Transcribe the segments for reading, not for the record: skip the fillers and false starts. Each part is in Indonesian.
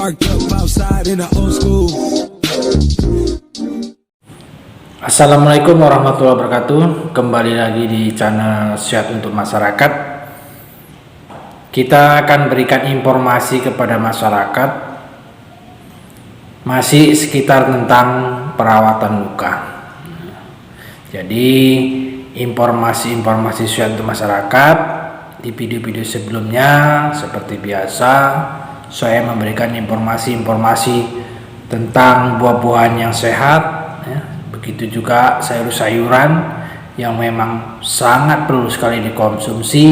Parked up outside in the old school. Assalamualaikum warahmatullahi wabarakatuh. Kembali lagi di channel Sehat untuk Masyarakat. Kita akan berikan informasi kepada masyarakat masih sekitar tentang perawatan luka. Jadi informasi-informasi sehat untuk masyarakat di video-video sebelumnya seperti biasa saya memberikan informasi-informasi tentang buah-buahan yang sehat, ya. Begitu juga sayur-sayuran yang memang sangat perlu sekali dikonsumsi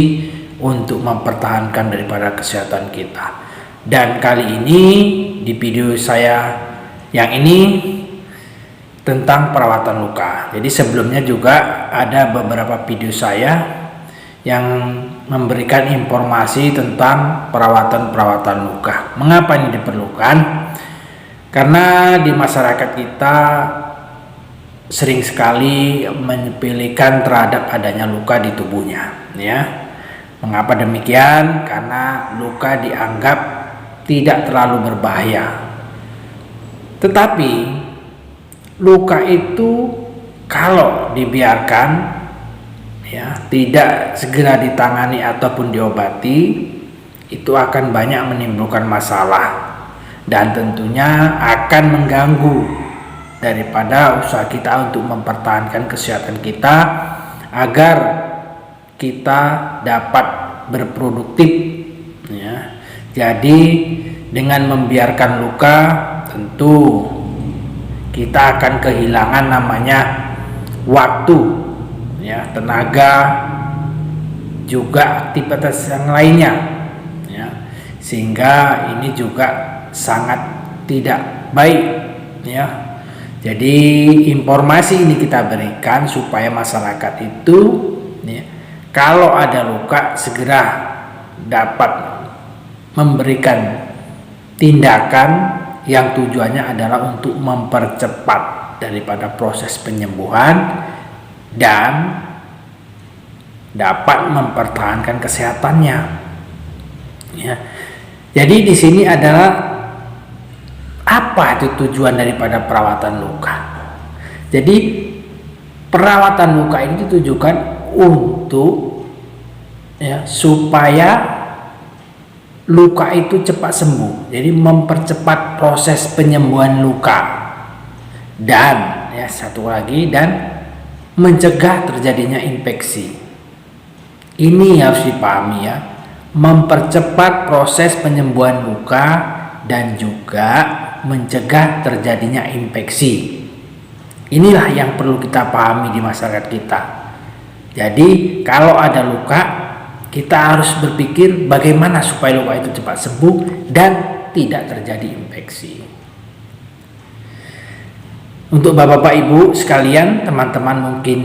untuk mempertahankan daripada kesehatan kita. Dan kali ini di video saya yang ini tentang perawatan luka. Jadi sebelumnya juga ada beberapa video saya yang memberikan informasi tentang perawatan luka. Mengapa ini diperlukan? Karena di masyarakat kita sering sekali menyepelekan terhadap adanya luka di tubuhnya, ya. Mengapa demikian? Karena luka dianggap tidak terlalu berbahaya. Tetapi luka itu kalau dibiarkan, ya, tidak segera ditangani ataupun diobati, itu akan banyak menimbulkan masalah dan tentunya akan mengganggu daripada usaha kita untuk mempertahankan kesehatan kita agar kita dapat berproduktif, ya. Jadi dengan membiarkan luka tentu kita akan kehilangan namanya waktu, ya, tenaga, juga aktivitas yang lainnya, ya. Sehingga ini juga sangat tidak baik, ya. Jadi informasi ini kita berikan supaya masyarakat itu, ya, kalau ada luka segera dapat memberikan tindakan yang tujuannya adalah untuk mempercepat daripada proses penyembuhan dan dapat mempertahankan kesehatannya, ya. Jadi di sini adalah apa itu tujuan daripada perawatan luka. Jadi perawatan luka ini ditujukan untuk, ya, supaya luka itu cepat sembuh. Jadi mempercepat proses penyembuhan luka dan, ya, satu lagi, dan mencegah terjadinya infeksi. Ini harus dipahami, ya, mempercepat proses penyembuhan luka dan juga mencegah terjadinya infeksi. Inilah yang perlu kita pahami di masyarakat kita. Jadi kalau ada luka, kita harus berpikir bagaimana supaya luka itu cepat sembuh dan tidak terjadi infeksi. Untuk bapak-bapak ibu sekalian, teman-teman mungkin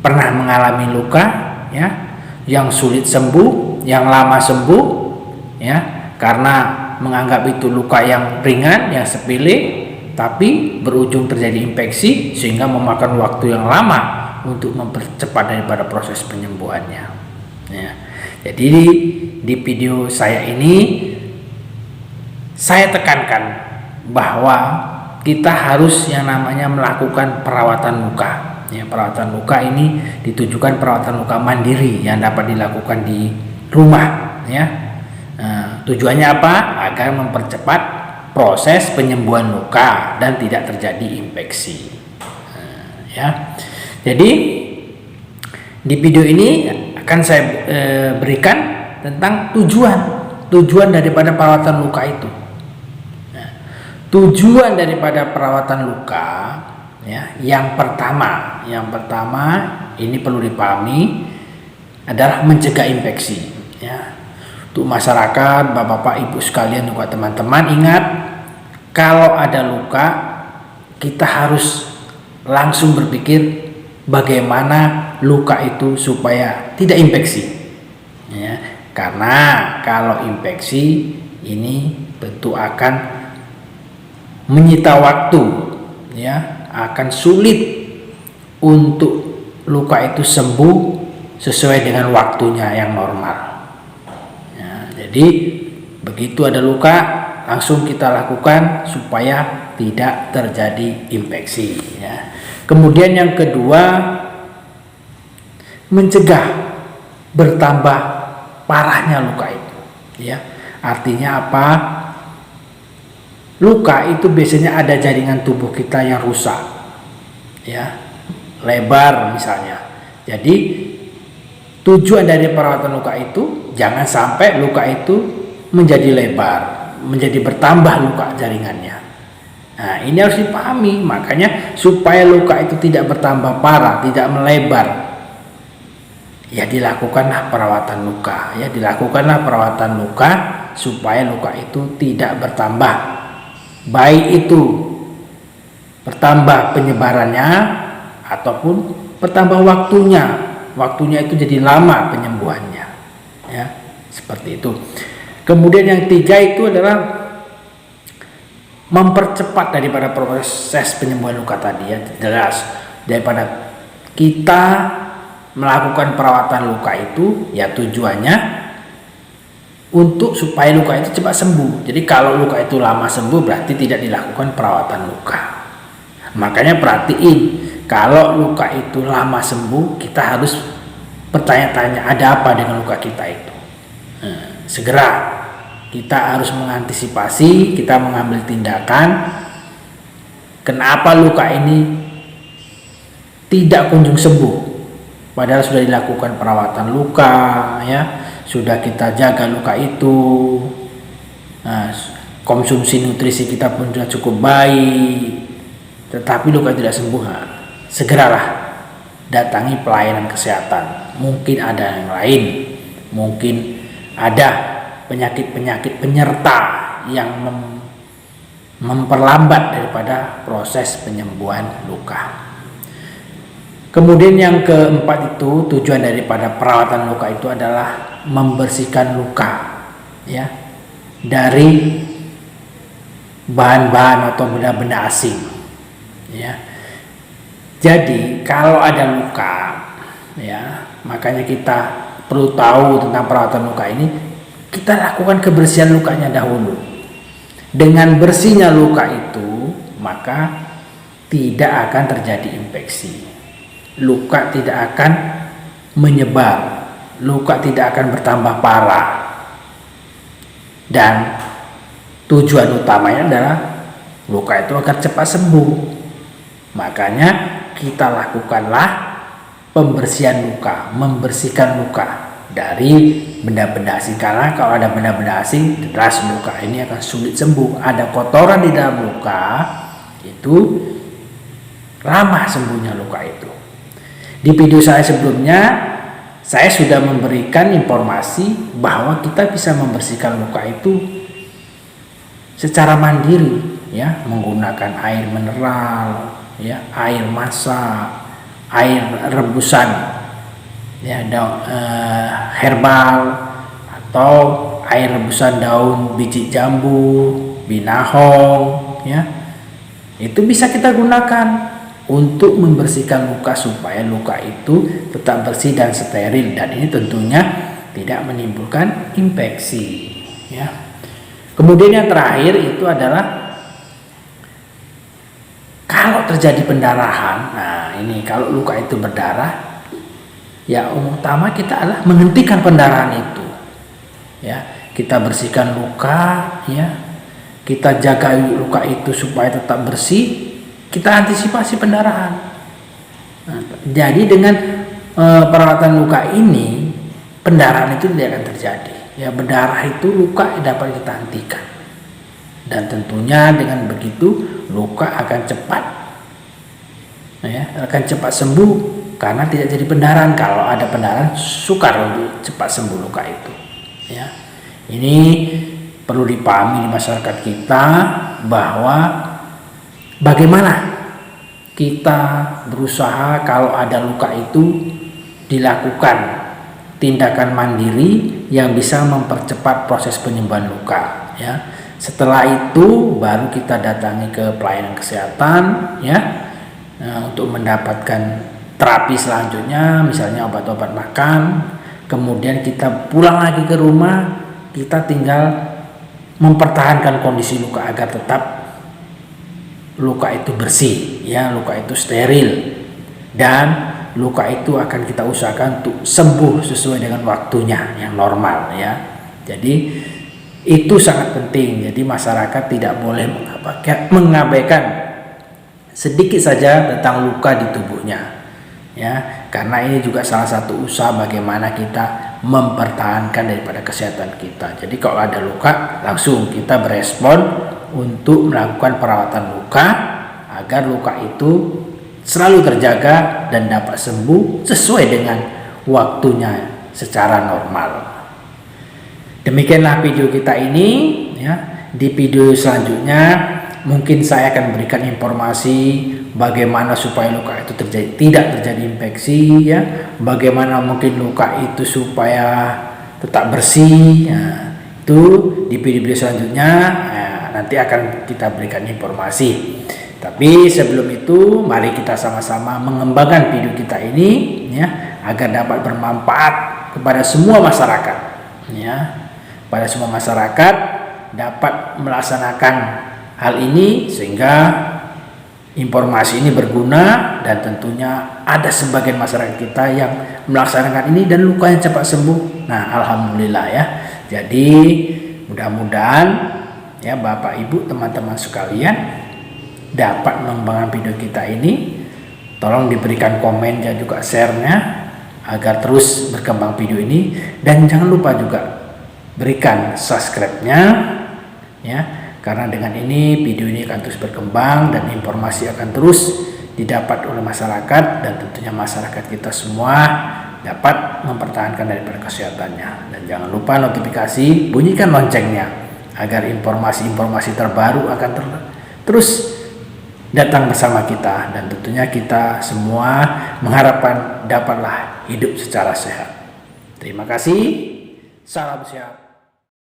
pernah mengalami luka, ya, yang sulit sembuh, yang lama sembuh, ya, karena menganggap itu luka yang ringan, yang sepele, tapi berujung terjadi infeksi sehingga memakan waktu yang lama untuk mempercepat daripada proses penyembuhannya, ya. Jadi di video saya ini saya tekankan bahwa kita harus yang namanya melakukan perawatan luka, ya. Perawatan luka ini ditujukan perawatan luka mandiri yang dapat dilakukan di rumah, ya. Tujuannya apa? Agar mempercepat proses penyembuhan luka dan tidak terjadi infeksi, ya. Jadi di video ini akan saya berikan tentang tujuan daripada perawatan luka itu. Tujuan daripada perawatan luka, ya, yang pertama ini perlu dipahami adalah mencegah infeksi, ya. Untuk masyarakat, bapak-bapak, ibu sekalian, juga teman-teman, ingat, kalau ada luka kita harus langsung berpikir bagaimana luka itu supaya tidak infeksi, ya. Karena kalau infeksi ini tentu akan menyita waktu, ya, akan sulit untuk luka itu sembuh sesuai dengan waktunya yang normal. Jadi begitu ada luka langsung kita lakukan supaya tidak terjadi infeksi ya. Kemudian yang kedua, mencegah bertambah parahnya luka itu ya. Artinya apa? Luka itu biasanya ada jaringan tubuh kita yang rusak ya, lebar misalnya. Jadi tujuan dari perawatan luka itu jangan sampai luka itu menjadi lebar, menjadi bertambah luka jaringannya. Nah, ini harus dipahami. Makanya supaya luka itu tidak bertambah parah, tidak melebar, ya dilakukanlah perawatan luka. Ya dilakukanlah perawatan luka supaya luka itu tidak bertambah. Baik itu bertambah penyebarannya ataupun bertambah waktunya. Waktunya itu jadi lama penyembuhannya. Ya, seperti itu. Kemudian yang tiga itu adalah mempercepat daripada proses penyembuhan luka tadi ya. Jelas daripada kita melakukan perawatan luka itu ya tujuannya untuk supaya luka itu cepat sembuh. Jadi kalau luka itu lama sembuh berarti tidak dilakukan perawatan luka. Makanya perhatiin, kalau luka itu lama sembuh kita harus bertanya-tanya ada apa dengan luka kita itu. Segera kita harus mengantisipasi, kita mengambil tindakan. Kenapa luka ini tidak kunjung sembuh? Padahal sudah dilakukan perawatan luka, ya, sudah kita jaga luka itu. Nah, konsumsi nutrisi kita pun sudah cukup baik, tetapi luka tidak sembuh. Nah, segeralah datangi pelayanan kesehatan. Mungkin ada yang lain, mungkin ada penyakit-penyakit penyerta yang memperlambat daripada proses penyembuhan luka. Kemudian yang keempat itu, tujuan daripada perawatan luka itu adalah membersihkan luka ya dari bahan-bahan atau benda-benda asing ya. Jadi kalau ada luka ya, makanya kita perlu tahu tentang perawatan luka ini. Kita lakukan kebersihan lukanya dahulu. Dengan bersihnya luka itu, maka tidak akan terjadi infeksi. Luka tidak akan menyebar, luka tidak akan bertambah parah. Dan tujuan utamanya adalah luka itu agar cepat sembuh. Makanya kita lakukanlah pembersihan luka, membersihkan luka dari benda-benda asing. Karena kalau ada benda-benda asing, jelas luka ini akan sulit sembuh. Ada kotoran di dalam luka, itu lama sembuhnya luka itu. Di video saya sebelumnya, saya sudah memberikan informasi bahwa kita bisa membersihkan luka itu secara mandiri, ya, menggunakan air mineral, ya, air masak, air rebusan, ya, herbal, atau air rebusan daun biji jambu, binahong, ya, itu bisa kita gunakan untuk membersihkan luka supaya luka itu tetap bersih dan steril, dan ini tentunya tidak menimbulkan infeksi, ya. Kemudian yang terakhir itu adalah kalau terjadi pendarahan. Nah, ini kalau luka itu berdarah, ya utama kita adalah menghentikan pendarahan itu. Ya, kita bersihkan luka, ya. Kita jaga luka itu supaya tetap bersih. Kita antisipasi pendarahan. Nah, jadi dengan perawatan luka ini, pendarahan itu tidak akan terjadi. Ya, berdarah itu luka dapat kita hentikan. Dan tentunya dengan begitu luka akan cepat, ya, akan cepat sembuh karena tidak jadi pendarahan. Kalau ada pendarahan, sukar untuk cepat sembuh luka itu. Ya, ini perlu dipahami di masyarakat kita bahwa bagaimana kita berusaha kalau ada luka itu dilakukan tindakan mandiri yang bisa mempercepat proses penyembuhan luka, ya. Setelah itu baru kita datangi ke pelayanan kesehatan, ya, untuk mendapatkan terapi selanjutnya, misalnya obat-obat makan. Kemudian kita pulang lagi ke rumah, kita tinggal mempertahankan kondisi luka agar tetap luka itu bersih, ya, luka itu steril, dan luka itu akan kita usahakan untuk sembuh sesuai dengan waktunya yang normal, ya. Jadi itu sangat penting. Jadi masyarakat tidak boleh mengabaikan sedikit saja tentang luka di tubuhnya, ya, karena ini juga salah satu usaha bagaimana kita mempertahankan daripada kesehatan kita. Jadi kalau ada luka, langsung kita berespon untuk melakukan perawatan luka agar luka itu selalu terjaga dan dapat sembuh sesuai dengan waktunya secara normal. Demikianlah video kita ini, ya. Di video selanjutnya mungkin saya akan berikan informasi bagaimana supaya luka itu tidak terjadi infeksi, ya. Bagaimana mungkin luka itu supaya tetap bersih, ya. Itu di video-video selanjutnya, ya, nanti akan kita berikan informasi. Tapi sebelum itu, mari kita sama-sama mengembangkan video kita ini, ya, agar dapat bermanfaat kepada semua masyarakat, ya. Pada semua masyarakat dapat melaksanakan hal ini sehingga informasi ini berguna, dan tentunya ada sebagian masyarakat kita yang melaksanakan ini dan lukanya cepat sembuh. Nah, alhamdulillah, ya. Jadi mudah-mudahan, ya, Bapak Ibu teman-teman sekalian dapat mengembangkan video kita ini. Tolong diberikan komen dan juga share-nya agar terus berkembang video ini, dan jangan lupa juga berikan subscribe-nya, ya, karena dengan ini video ini akan terus berkembang dan informasi akan terus didapat oleh masyarakat, dan tentunya masyarakat kita semua dapat mempertahankan daripada kesehatannya. Dan jangan lupa notifikasi, bunyikan loncengnya agar informasi-informasi terbaru akan terus datang bersama kita, dan tentunya kita semua mengharapkan dapatlah hidup secara sehat. Terima kasih, salam sehat.